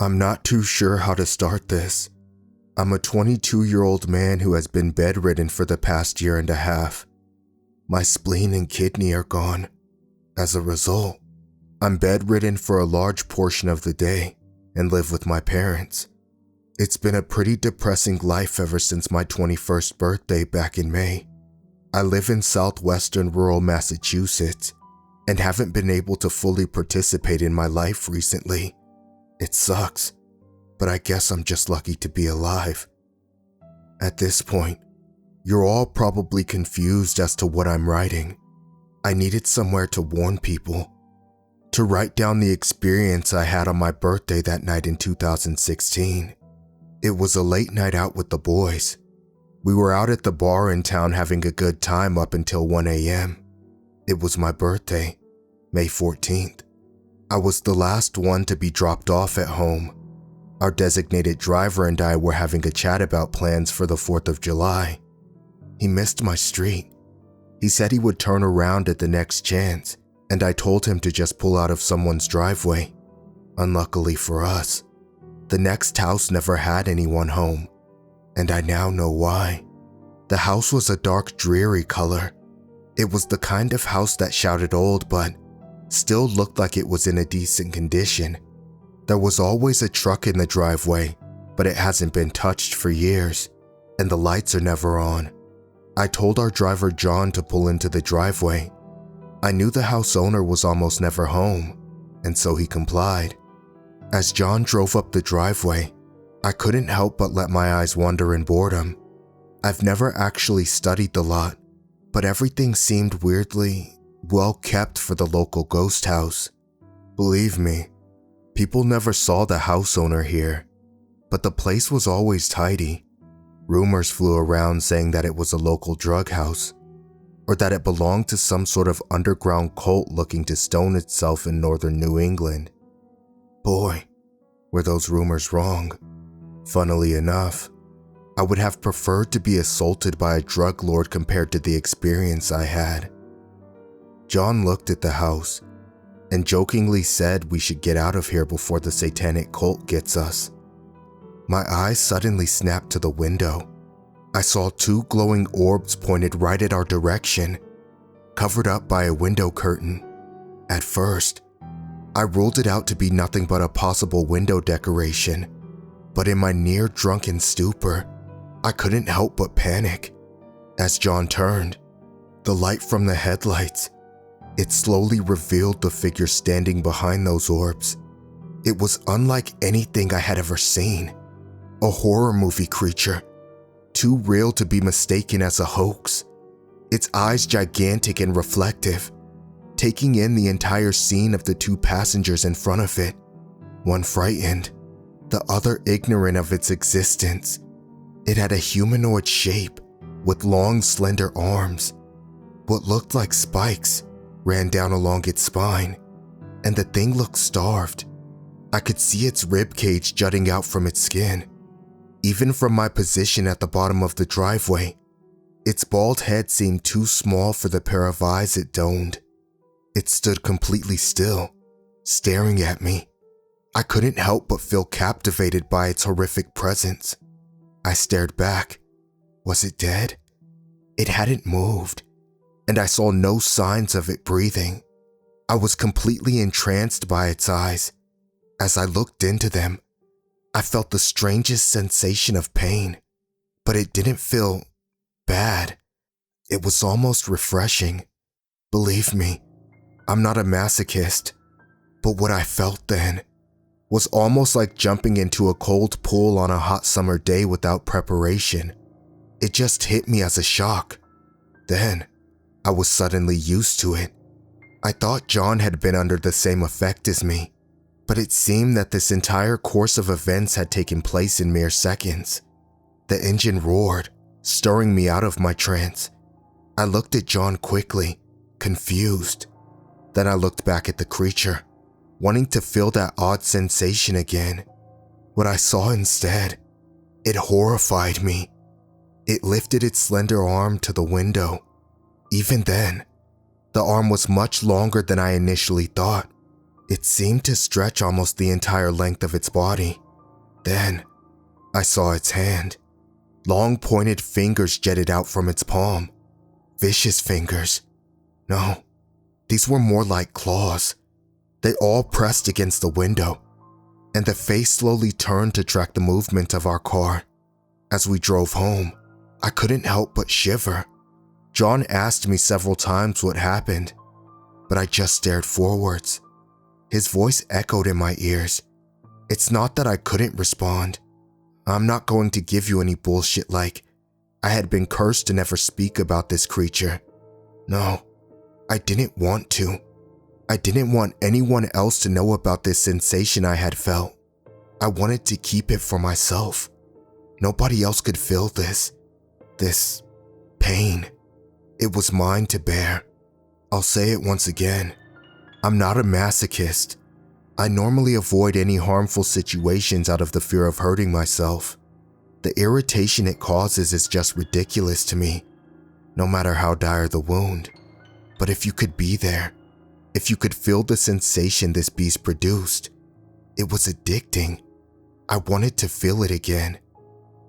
I'm not too sure how to start this. I'm a 22-year-old man who has been bedridden for the past year and a half. My spleen and kidney are gone. As a result, I'm bedridden for a large portion of the day and live with my parents. It's been a pretty depressing life ever since my 21st birthday back in May. I live in southwestern rural Massachusetts and haven't been able to fully participate in my life recently. It sucks, but I guess I'm just lucky to be alive. At this point, you're all probably confused as to what I'm writing. I needed somewhere to warn people, to write down the experience I had on my birthday that night in 2016. It was a late night out with the boys. We were out at the bar in town having a good time up until 1 a.m. It was my birthday, May 14th. I was the last one to be dropped off at home. Our designated driver and I were having a chat about plans for the 4th of July. He missed my street. He said he would turn around at the next chance, and I told him to just pull out of someone's driveway. Unluckily for us, the next house never had anyone home, and I now know why. The house was a dark, dreary color. It was the kind of house that shouted old but still looked like it was in a decent condition. There was always a truck in the driveway, but it hasn't been touched for years, and the lights are never on. I told our driver John to pull into the driveway. I knew the house owner was almost never home, and so he complied. As John drove up the driveway, I couldn't help but let my eyes wander in boredom. I've never actually studied the lot, but everything seemed weirdly well kept for the local ghost house. Believe me, people never saw the house owner here, but the place was always tidy. Rumors flew around saying that it was a local drug house, or that it belonged to some sort of underground cult looking to stone itself in northern New England. Boy, were those rumors wrong. Funnily enough, I would have preferred to be assaulted by a drug lord compared to the experience I had. John looked at the house and jokingly said we should get out of here before the satanic cult gets us. My eyes suddenly snapped to the window. I saw two glowing orbs pointed right at our direction, covered up by a window curtain. At first, I ruled it out to be nothing but a possible window decoration, but in my near-drunken stupor, I couldn't help but panic. As John turned, the light from the headlights, it slowly revealed the figure standing behind those orbs. It was unlike anything I had ever seen. A horror movie creature, too real to be mistaken as a hoax. Its eyes gigantic and reflective, taking in the entire scene of the two passengers in front of it, one frightened, the other ignorant of its existence. It had a humanoid shape with long, slender arms. What looked like spikes ran down along its spine, and the thing looked starved. I could see its rib cage jutting out from its skin. Even from my position at the bottom of the driveway, its bald head seemed too small for the pair of eyes it domed. It stood completely still, staring at me. I couldn't help but feel captivated by its horrific presence. I stared back. Was it dead? It hadn't moved, and I saw no signs of it breathing. I was completely entranced by its eyes. As I looked into them, I felt the strangest sensation of pain, but it didn't feel bad. It was almost refreshing. Believe me, I'm not a masochist, but what I felt then was almost like jumping into a cold pool on a hot summer day without preparation. It just hit me as a shock. Then, I was suddenly used to it. I thought John had been under the same effect as me, but it seemed that this entire course of events had taken place in mere seconds. The engine roared, stirring me out of my trance. I looked at John quickly, confused. Then I looked back at the creature, wanting to feel that odd sensation again. What I saw instead, it horrified me. It lifted its slender arm to the window. Even then, the arm was much longer than I initially thought. It seemed to stretch almost the entire length of its body. Then, I saw its hand. Long pointed fingers jetted out from its palm. Vicious fingers. No, these were more like claws. They all pressed against the window, and the face slowly turned to track the movement of our car. As we drove home, I couldn't help but shiver. John asked me several times what happened, but I just stared forwards. His voice echoed in my ears. It's not that I couldn't respond. I'm not going to give you any bullshit like I had been cursed to never speak about this creature. No, I didn't want to. I didn't want anyone else to know about this sensation I had felt. I wanted to keep it for myself. Nobody else could feel this pain. It was mine to bear. I'll say it once again. I'm not a masochist. I normally avoid any harmful situations out of the fear of hurting myself. The irritation it causes is just ridiculous to me, no matter how dire the wound. But if you could be there, if you could feel the sensation this beast produced, it was addicting. I wanted to feel it again.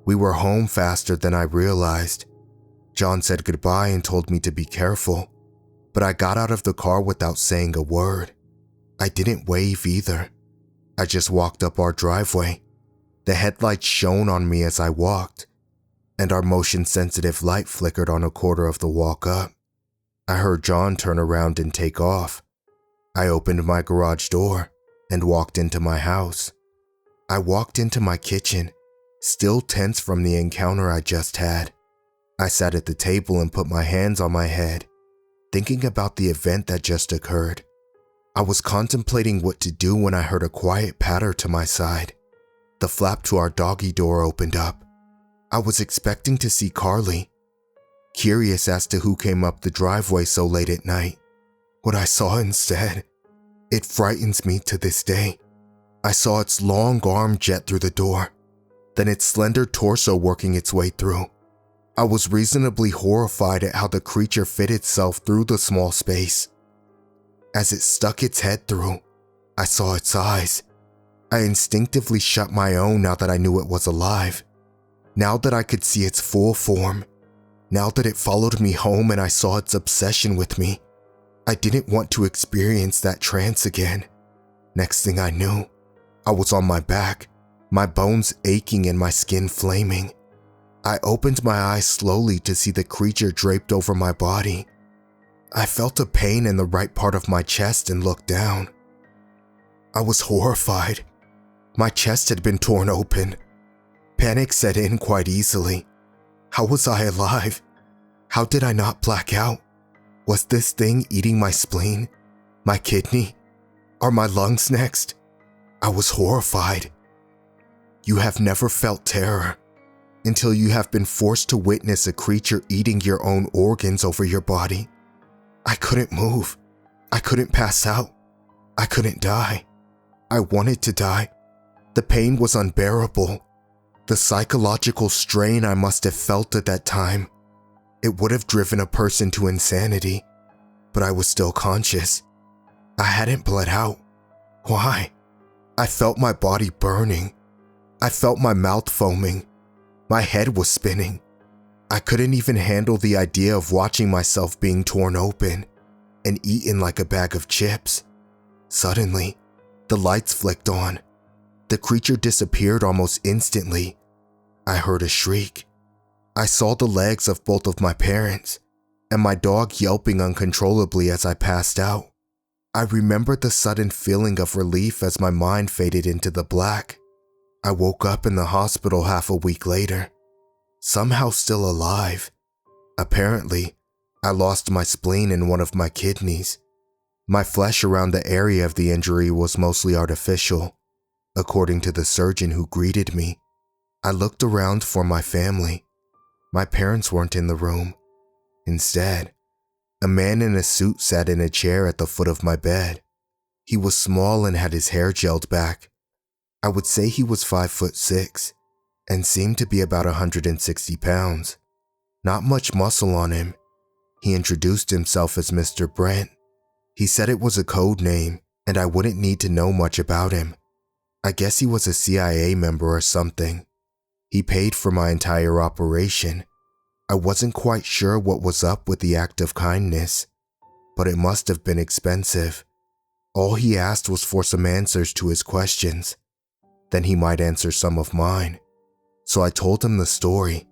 We were home faster than I realized. John said goodbye and told me to be careful, but I got out of the car without saying a word. I didn't wave either. I just walked up our driveway. The headlights shone on me as I walked, and our motion-sensitive light flickered on a quarter of the walk up. I heard John turn around and take off. I opened my garage door and walked into my house. I walked into my kitchen, still tense from the encounter I just had. I sat at the table and put my hands on my head, thinking about the event that just occurred. I was contemplating what to do when I heard a quiet patter to my side. The flap to our doggy door opened up. I was expecting to see Carly, curious as to who came up the driveway so late at night. What I saw instead, it frightens me to this day. I saw its long arm jet through the door, then its slender torso working its way through. I was reasonably horrified at how the creature fit itself through the small space. As it stuck its head through, I saw its eyes. I instinctively shut my own now that I knew it was alive. Now that I could see its full form. Now that it followed me home and I saw its obsession with me. I didn't want to experience that trance again. Next thing I knew, I was on my back, my bones aching and my skin flaming. I opened my eyes slowly to see the creature draped over my body. I felt a pain in the right part of my chest and looked down. I was horrified. My chest had been torn open. Panic set in quite easily. How was I alive? How did I not black out? Was this thing eating my spleen? My kidney? Are my lungs next? I was horrified. You have never felt terror until you have been forced to witness a creature eating your own organs over your body. I couldn't move. I couldn't pass out. I couldn't die. I wanted to die. The pain was unbearable. The psychological strain I must have felt at that time. It would have driven a person to insanity, but I was still conscious. I hadn't bled out. Why? I felt my body burning. I felt my mouth foaming. My head was spinning. I couldn't even handle the idea of watching myself being torn open and eaten like a bag of chips. Suddenly, the lights flicked on. The creature disappeared almost instantly. I heard a shriek. I saw the legs of both of my parents and my dog yelping uncontrollably as I passed out. I remembered the sudden feeling of relief as my mind faded into the black. I woke up in the hospital half a week later, somehow still alive. Apparently, I lost my spleen and one of my kidneys. My flesh around the area of the injury was mostly artificial, according to the surgeon who greeted me. I looked around for my family. My parents weren't in the room. Instead, a man in a suit sat in a chair at the foot of my bed. He was small and had his hair gelled back. I would say he was 5'6" and seemed to be about 160 pounds. Not much muscle on him. He introduced himself as Mr. Brent. He said it was a code name and I wouldn't need to know much about him. I guess he was a CIA member or something. He paid for my entire operation. I wasn't quite sure what was up with the act of kindness, but it must have been expensive. All he asked was for some answers to his questions. Then he might answer some of mine. So I told him the story.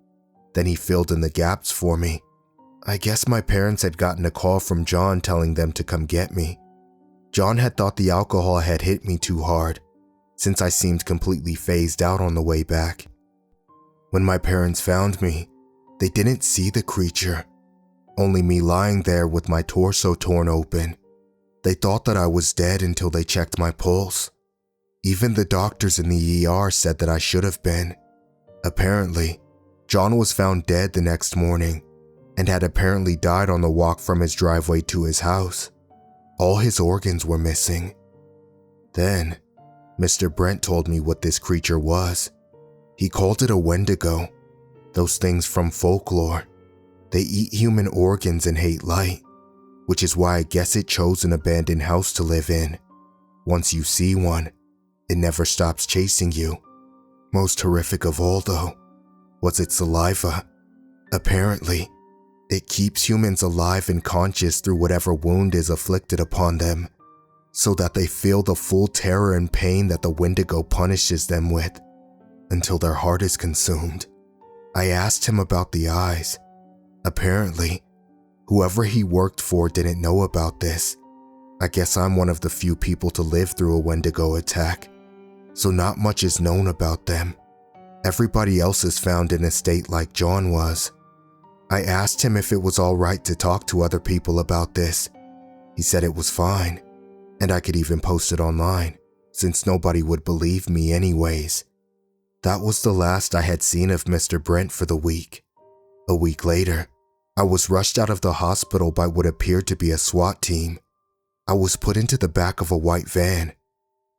Then he filled in the gaps for me. I guess my parents had gotten a call from John telling them to come get me. John had thought the alcohol had hit me too hard, since I seemed completely phased out on the way back. When my parents found me, they didn't see the creature, only me lying there with my torso torn open. They thought that I was dead until they checked my pulse. Even the doctors in the ER said that I should have been. Apparently, John was found dead the next morning and had apparently died on the walk from his driveway to his house. All his organs were missing. Then, Mr. Brent told me what this creature was. He called it a Wendigo, those things from folklore. They eat human organs and hate light, which is why I guess it chose an abandoned house to live in. Once you see one, it never stops chasing you. Most horrific of all, though, was its saliva. Apparently, it keeps humans alive and conscious through whatever wound is afflicted upon them, so that they feel the full terror and pain that the Wendigo punishes them with, until their heart is consumed. I asked him about the eyes. Apparently, whoever he worked for didn't know about this. I guess I'm one of the few people to live through a Wendigo attack, so not much is known about them. Everybody else is found in a state like John was. I asked him if it was alright to talk to other people about this. He said it was fine, and I could even post it online, since nobody would believe me anyways. That was the last I had seen of Mr. Brent for the week. A week later, I was rushed out of the hospital by what appeared to be a SWAT team. I was put into the back of a white van.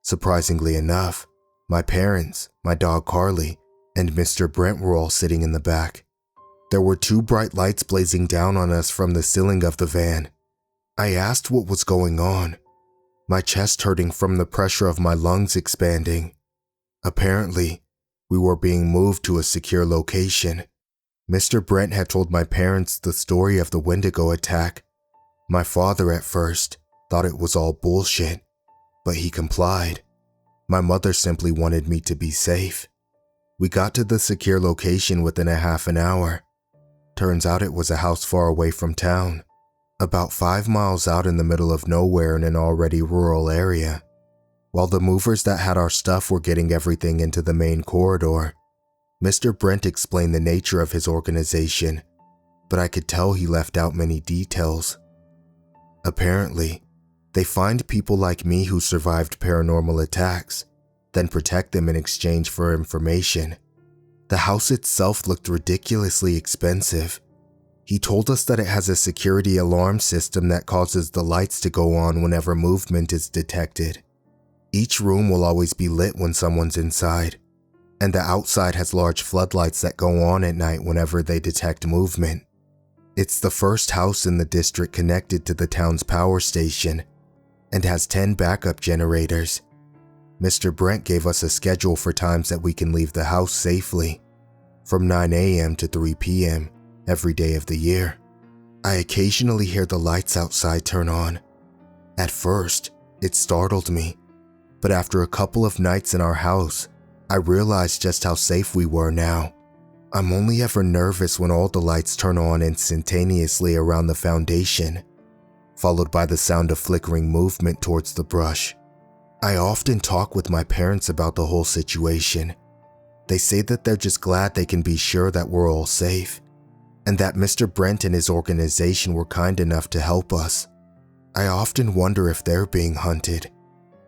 Surprisingly enough, my parents, my dog Carly, and Mr. Brent were all sitting in the back. There were 2 bright lights blazing down on us from the ceiling of the van. I asked what was going on, my chest hurting from the pressure of my lungs expanding. Apparently, we were being moved to a secure location. Mr. Brent had told my parents the story of the Wendigo attack. My father at first thought it was all bullshit, but he complied. My mother simply wanted me to be safe. We got to the secure location within a half an hour. Turns out it was a house far away from town, about 5 miles out in the middle of nowhere in an already rural area. While the movers that had our stuff were getting everything into the main corridor, Mr. Brent explained the nature of his organization, but I could tell he left out many details. Apparently, they find people like me who survived paranormal attacks, then protect them in exchange for information. The house itself looked ridiculously expensive. He told us that it has a security alarm system that causes the lights to go on whenever movement is detected. Each room will always be lit when someone's inside, and the outside has large floodlights that go on at night whenever they detect movement. It's the first house in the district connected to the town's power station, and has 10 backup generators. Mr. Brent gave us a schedule for times that we can leave the house safely, from 9 a.m. to 3 p.m. every day of the year. I occasionally hear the lights outside turn on. At first, it startled me, but after a couple of nights in our house, I realized just how safe we were now. I'm only ever nervous when all the lights turn on instantaneously around the foundation, followed by the sound of flickering movement towards the brush. I often talk with my parents about the whole situation. They say that they're just glad they can be sure that we're all safe, and that Mr. Brent and his organization were kind enough to help us. I often wonder if they're being hunted,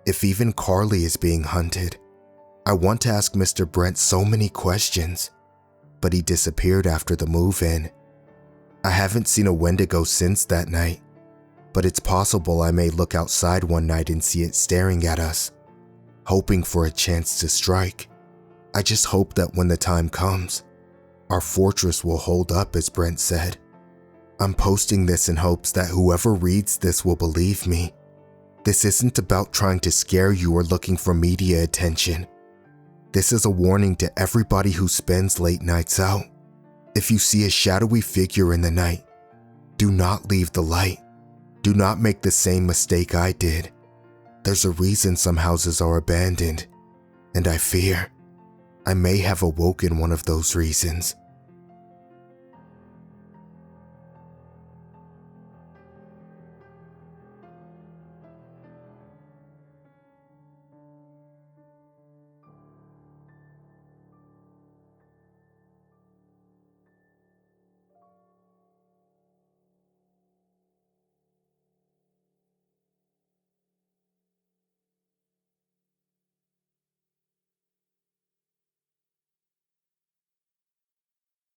if even Carly is being hunted. I want to ask Mr. Brent so many questions, but he disappeared after the move-in. I haven't seen a Wendigo since that night, but it's possible I may look outside one night and see it staring at us, hoping for a chance to strike. I just hope that when the time comes, our fortress will hold up, as Brent said. I'm posting this in hopes that whoever reads this will believe me. This isn't about trying to scare you or looking for media attention. This is a warning to everybody who spends late nights out. If you see a shadowy figure in the night, do not leave the light. Do not make the same mistake I did. There's a reason some houses are abandoned, and I fear I may have awoken one of those reasons.